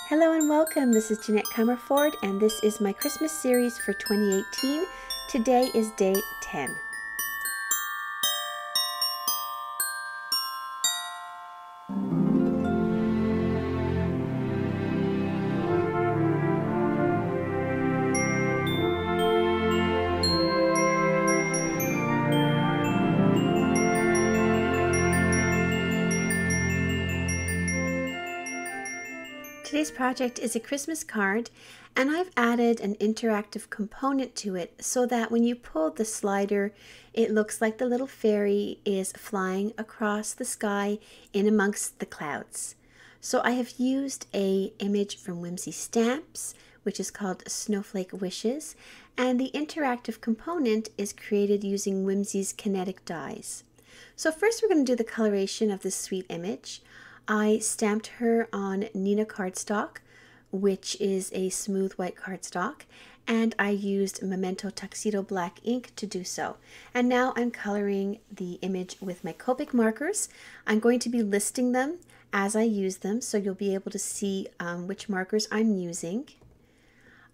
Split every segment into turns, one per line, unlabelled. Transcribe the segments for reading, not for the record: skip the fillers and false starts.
Hello and welcome, this is Jeanette Comerford and this is my Christmas series for 2018. Today is day 10. Today's project is a Christmas card, and I've added an interactive component to it so that when you pull the slider, it looks like the little fairy is flying across the sky in amongst the clouds. So I have used an image from Whimsy Stamps, which is called Snowflake Wishes, and the interactive component is created using Whimsy's KINETIC dies. So first we're going to do the coloration of this sweet image. I stamped her on Nina cardstock, which is a smooth white cardstock, and I used Memento Tuxedo black ink to do so. And now I'm coloring the image with my Copic markers. I'm going to be listing them as I use them, so you'll be able to see which markers I'm using.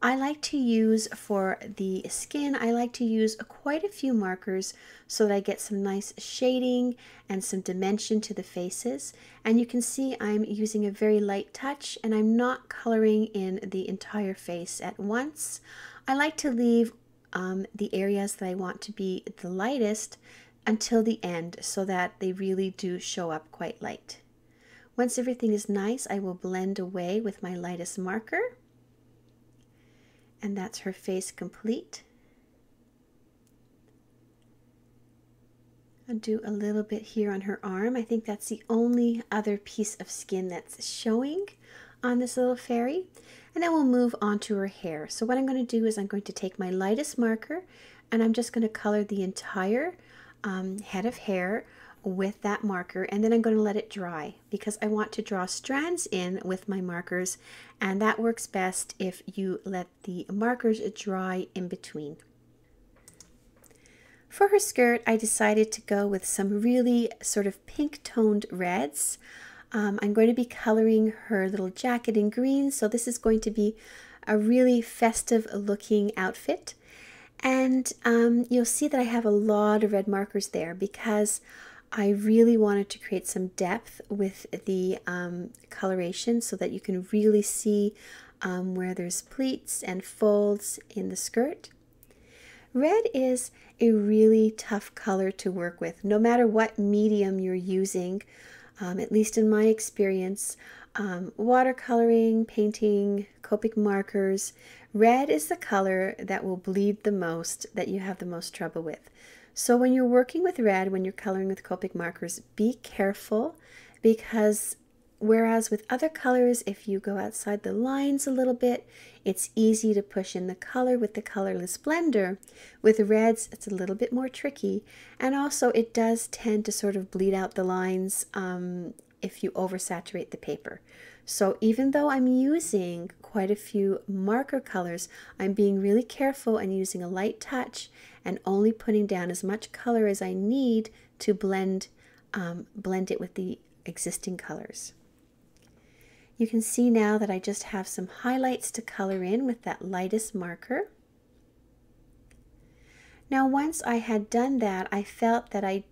I like to use, for the skin, I like to use quite a few markers so that I get some nice shading and some dimension to the faces. And you can see I'm using a very light touch and I'm not coloring in the entire face at once. I like to leave the areas that I want to be the lightest until the end so that they really do show up quite light. Once everything is nice, I will blend away with my lightest marker. And that's her face complete. I'll do a little bit here on her arm. I think that's the only other piece of skin that's showing on this little fairy. And then we'll move on to her hair. So what I'm going to do is I'm going to take my lightest marker and I'm just going to color the entire head of hair with that marker, and then I'm going to let it dry because I want to draw strands in with my markers, and that works best if you let the markers dry in between. For her skirt, I decided to go with some really sort of pink toned reds. I'm going to be coloring her little jacket in green, so this is going to be a really festive looking outfit. And you'll see that I have a lot of red markers there because I really wanted to create some depth with the coloration so that you can really see where there's pleats and folds in the skirt. Red is a really tough color to work with, no matter what medium you're using, at least in my experience. Watercoloring, painting, Copic markers, red is the color that will bleed the most, that you have the most trouble with. So when you're working with red, when you're coloring with Copic markers, be careful, because whereas with other colors, if you go outside the lines a little bit, it's easy to push in the color with the colorless blender. With reds, it's a little bit more tricky, and also it does tend to sort of bleed out the lines if you oversaturate the paper. So even though I'm using quite a few marker colors, I'm being really careful and using a light touch and only putting down as much color as I need to blend it with the existing colors. You can see now that I just have some highlights to color in with that lightest marker. Now once I had done that, I felt that I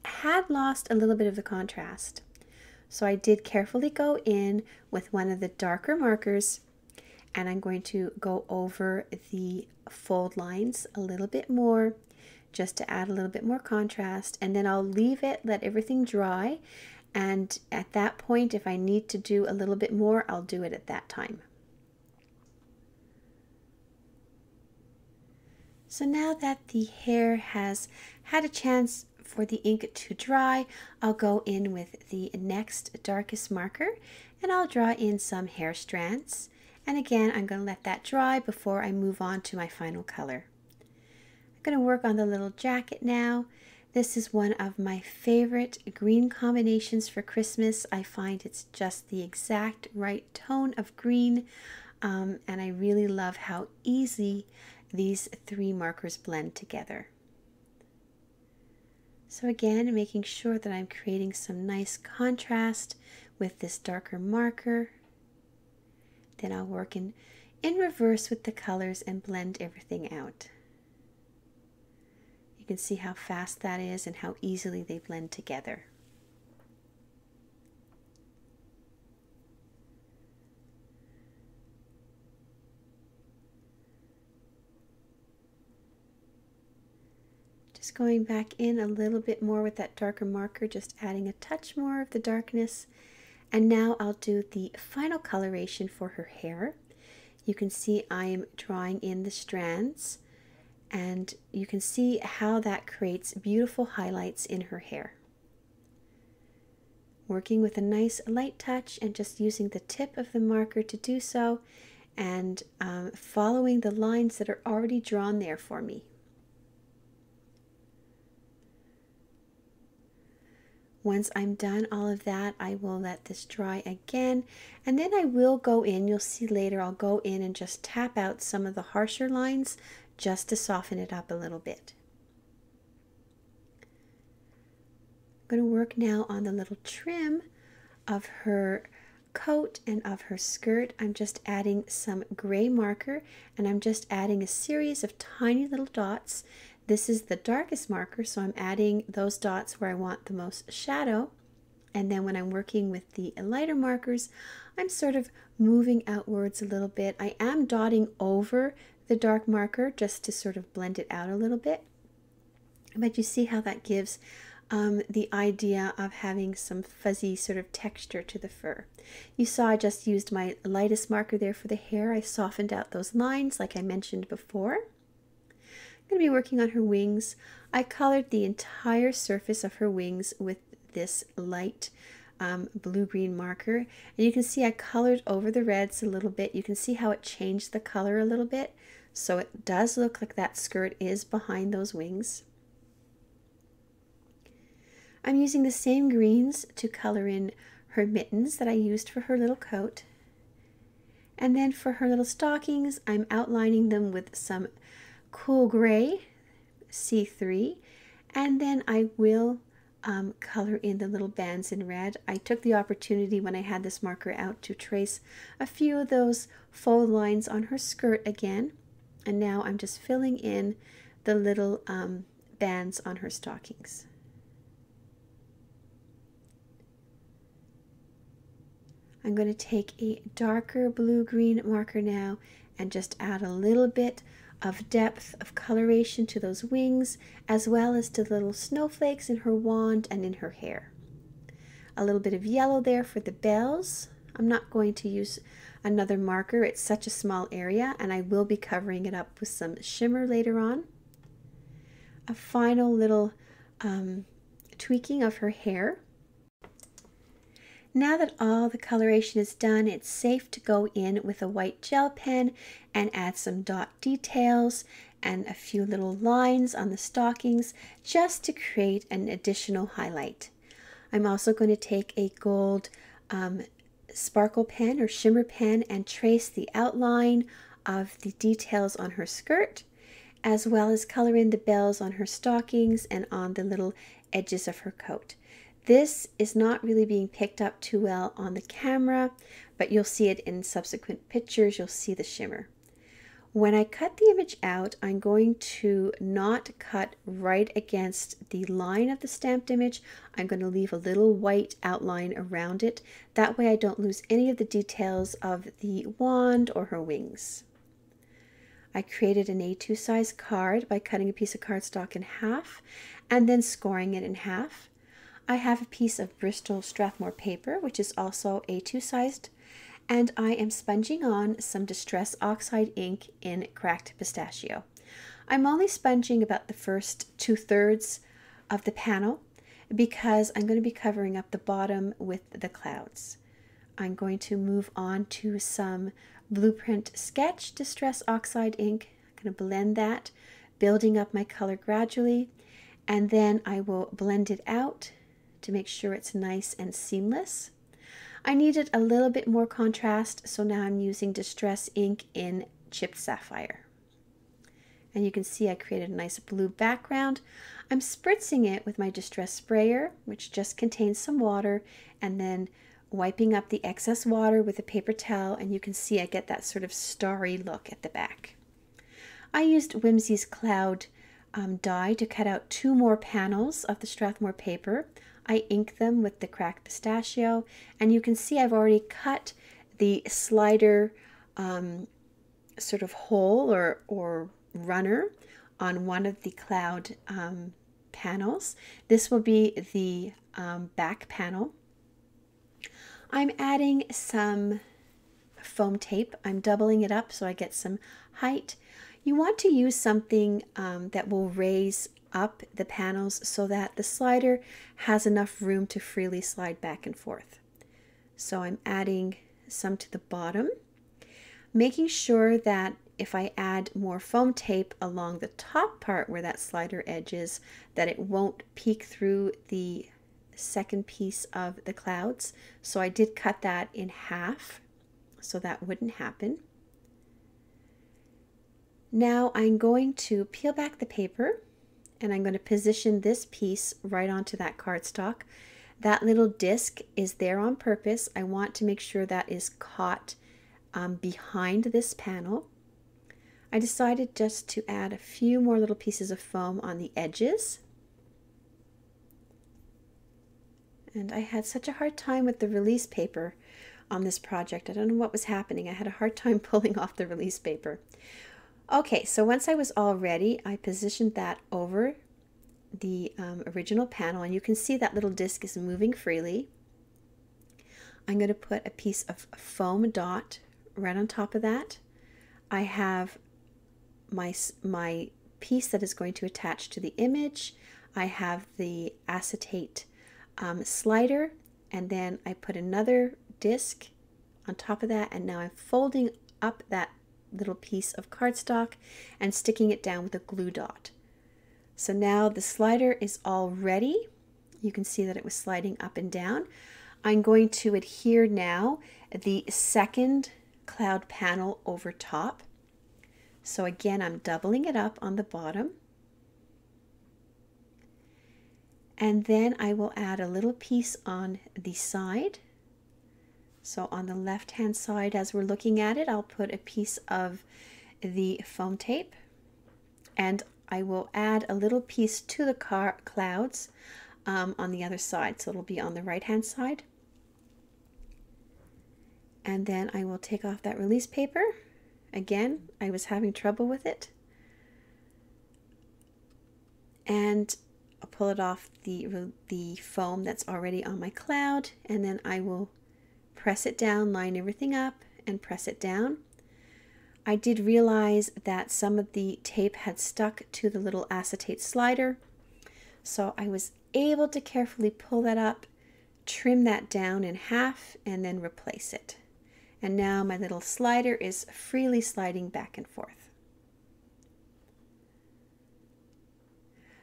had lost a little bit of the contrast. So I did carefully go in with one of the darker markers, and I'm going to go over the fold lines a little bit more just to add a little bit more contrast, and then I'll leave it, let everything dry, and at that point if I need to do a little bit more, I'll do it at that time. So now that the hair has had a chance for the ink to dry, I'll go in with the next darkest marker and I'll draw in some hair strands. And again, I'm going to let that dry before I move on to my final color. I'm going to work on the little jacket now. This is one of my favorite green combinations for Christmas. I find it's just the exact right tone of green, and I really love how easy these three markers blend together. So again, making sure that I'm creating some nice contrast with this darker marker. then I'll work in reverse with the colors and blend everything out. You can see how fast that is and how easily they blend together. Just going back in a little bit more with that darker marker, just adding a touch more of the darkness. And now I'll do the final coloration for her hair. You can see I am drawing in the strands, and you can see how that creates beautiful highlights in her hair. Working with a nice light touch and just using the tip of the marker to do so, and following the lines that are already drawn there for me. Once I'm done all of that, I will let this dry again, and then I will go in, you'll see later, I'll go in and just tap out some of the harsher lines just to soften it up a little bit. I'm going to work now on the little trim of her coat and of her skirt. I'm just adding some gray marker, and I'm just adding a series of tiny little dots. This is the darkest marker, so I'm adding those dots where I want the most shadow. And then when I'm working with the lighter markers, I'm sort of moving outwards a little bit. I am dotting over the dark marker just to sort of blend it out a little bit. But you see how that gives the idea of having some fuzzy sort of texture to the fur. You saw I just used my lightest marker there for the hair. I softened out those lines like I mentioned before. I'm going to be working on her wings. I colored the entire surface of her wings with this light blue-green marker, and you can see I colored over the reds a little bit. You can see how it changed the color a little bit, so it does look like that skirt is behind those wings. I'm using the same greens to color in her mittens that I used for her little coat, and then for her little stockings I'm outlining them with some cool gray C3, and then I will color in the little bands in red. I took the opportunity when I had this marker out to trace a few of those fold lines on her skirt again, and now I'm just filling in the little bands on her stockings. I'm going to take a darker blue-green marker now and just add a little bit of depth of coloration to those wings, as well as to the little snowflakes in her wand and in her hair. A little bit of yellow there for the bells. I'm not going to use another marker, it's such a small area, and I will be covering it up with some shimmer later on. A final little tweaking of her hair. Now that all the coloration is done, it's safe to go in with a white gel pen and add some dot details and a few little lines on the stockings just to create an additional highlight. I'm also going to take a gold sparkle pen or shimmer pen and trace the outline of the details on her skirt, as well as color in the bells on her stockings and on the little edges of her coat. This is not really being picked up too well on the camera, but you'll see it in subsequent pictures. You'll see the shimmer. When I cut the image out, I'm going to not cut right against the line of the stamped image. I'm going to leave a little white outline around it. That way I don't lose any of the details of the wand or her wings. I created an A2 size card by cutting a piece of cardstock in half and then scoring it in half. I have a piece of Bristol Strathmore paper, which is also A2 sized, and I am sponging on some Distress Oxide ink in Cracked Pistachio. I'm only sponging about the first 2/3 of the panel because I'm going to be covering up the bottom with the clouds. I'm going to move on to some Blueprint Sketch Distress Oxide ink. I'm going to blend that, building up my color gradually, and then I will blend it out to make sure it's nice and seamless. I needed a little bit more contrast, so now I'm using Distress ink in Chipped Sapphire. And you can see I created a nice blue background. I'm spritzing it with my Distress sprayer, which just contains some water, and then wiping up the excess water with a paper towel, and you can see I get that sort of starry look at the back. I used Whimsy's cloud die to cut out 2 more panels of the Strathmore paper. I inked them with the cracked pistachio, and you can see I've already cut the slider sort of hole or runner on one of the cloud panels. This will be the back panel. I'm adding some foam tape. I'm doubling it up so I get some height. You want to use something that will raise up the panels so that the slider has enough room to freely slide back and forth. So I'm adding some to the bottom, making sure that if I add more foam tape along the top part where that slider edge is, that it won't peek through the second piece of the clouds. So I did cut that in half so that wouldn't happen. Now I'm going to peel back the paper, and I'm going to position this piece right onto that cardstock. That little disc is there on purpose. I want to make sure that is caught behind this panel. I decided just to add a few more little pieces of foam on the edges. And I had such a hard time with the release paper on this project. I don't know what was happening. I had a hard time pulling off the release paper. Okay, so once I was all ready, I positioned that over the original panel, and you can see that little disc is moving freely. I'm going to put a piece of foam dot right on top of that. I have my piece that is going to attach to the image. I have the acetate slider, and then I put another disc on top of that, and now I'm folding up that little piece of cardstock and sticking it down with a glue dot. So now the slider is all ready. You can see that it was sliding up and down. I'm going to adhere now the second cloud panel over top. So again, I'm doubling it up on the bottom. And then I will add a little piece on the side. So on the left hand side, as we're looking at it, I'll put a piece of the foam tape, and I will add a little piece to the clouds on the other side. So it'll be on the right hand side. And then I will take off that release paper. Again, I was having trouble with it. And I'll pull it off the foam that's already on my cloud, and then I will press it down, line everything up, and press it down. I did realize that some of the tape had stuck to the little acetate slider, so I was able to carefully pull that up, trim that down in half, and then replace it. And now my little slider is freely sliding back and forth.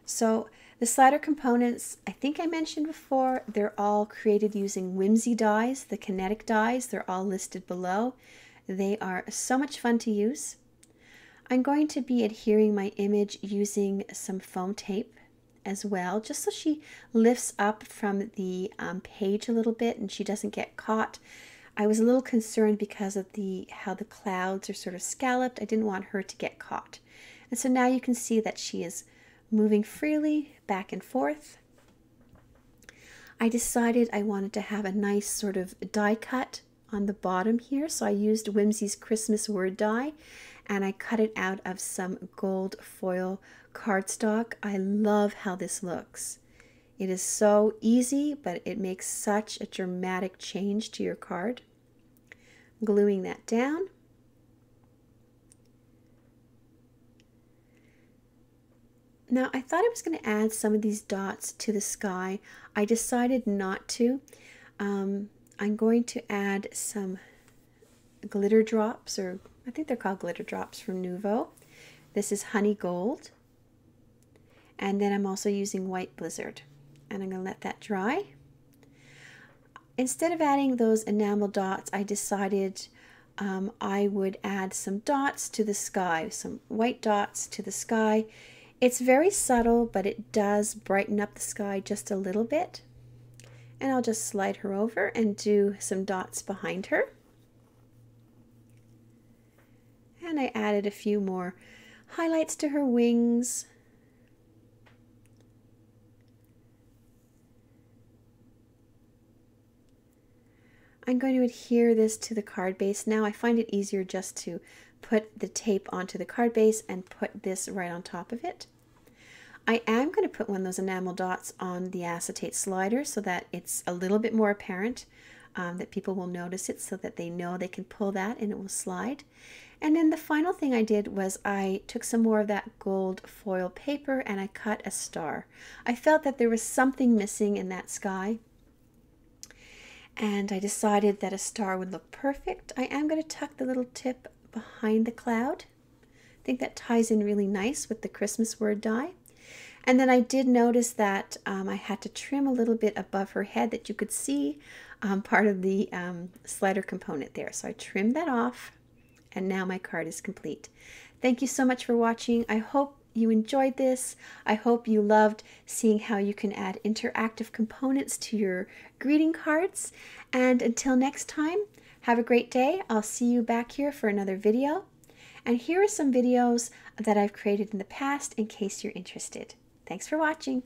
So the slider components, I think I mentioned before, they're all created using Whimsy dies, the KINETIC dies. They're all listed below. They are so much fun to use. I'm going to be adhering my image using some foam tape as well, just so she lifts up from the page a little bit and she doesn't get caught. I was a little concerned because of how the clouds are sort of scalloped. I didn't want her to get caught. And so now you can see that she is moving freely back and forth. I decided I wanted to have a nice sort of die cut on the bottom here, so I used Whimsy's Christmas word die, and I cut it out of some gold foil cardstock. I love how this looks. It is so easy, but it makes such a dramatic change to your card. Gluing that down. Now I thought I was going to add some of these dots to the sky. I decided not to. I'm going to add some glitter drops, or I think they're called glitter drops, from Nuvo. This is honey gold. And then I'm also using white blizzard. And I'm going to let that dry. Instead of adding those enamel dots, I decided I would add some dots to the sky, some white dots to the sky. It's very subtle, but it does brighten up the sky just a little bit. And I'll just slide her over and do some dots behind her. And I added a few more highlights to her wings. I'm going to adhere this to the card base now. I find it easier just to put the tape onto the card base and put this right on top of it. I am going to put one of those enamel dots on the acetate slider so that it's a little bit more apparent, that people will notice it, so that they know they can pull that and it will slide. And then the final thing I did was I took some more of that gold foil paper and I cut a star. I felt that there was something missing in that sky, and I decided that a star would look perfect. I am going to tuck the little tip behind the cloud. I think that ties in really nice with the Christmas word die. And then I did notice that I had to trim a little bit above her head, that you could see part of the slider component there. So I trimmed that off, and now my card is complete. Thank you so much for watching. I hope you enjoyed this. I hope you loved seeing how you can add interactive components to your greeting cards. And until next time, have a great day. I'll see you back here for another video. And here are some videos that I've created in the past in case you're interested. Thanks for watching.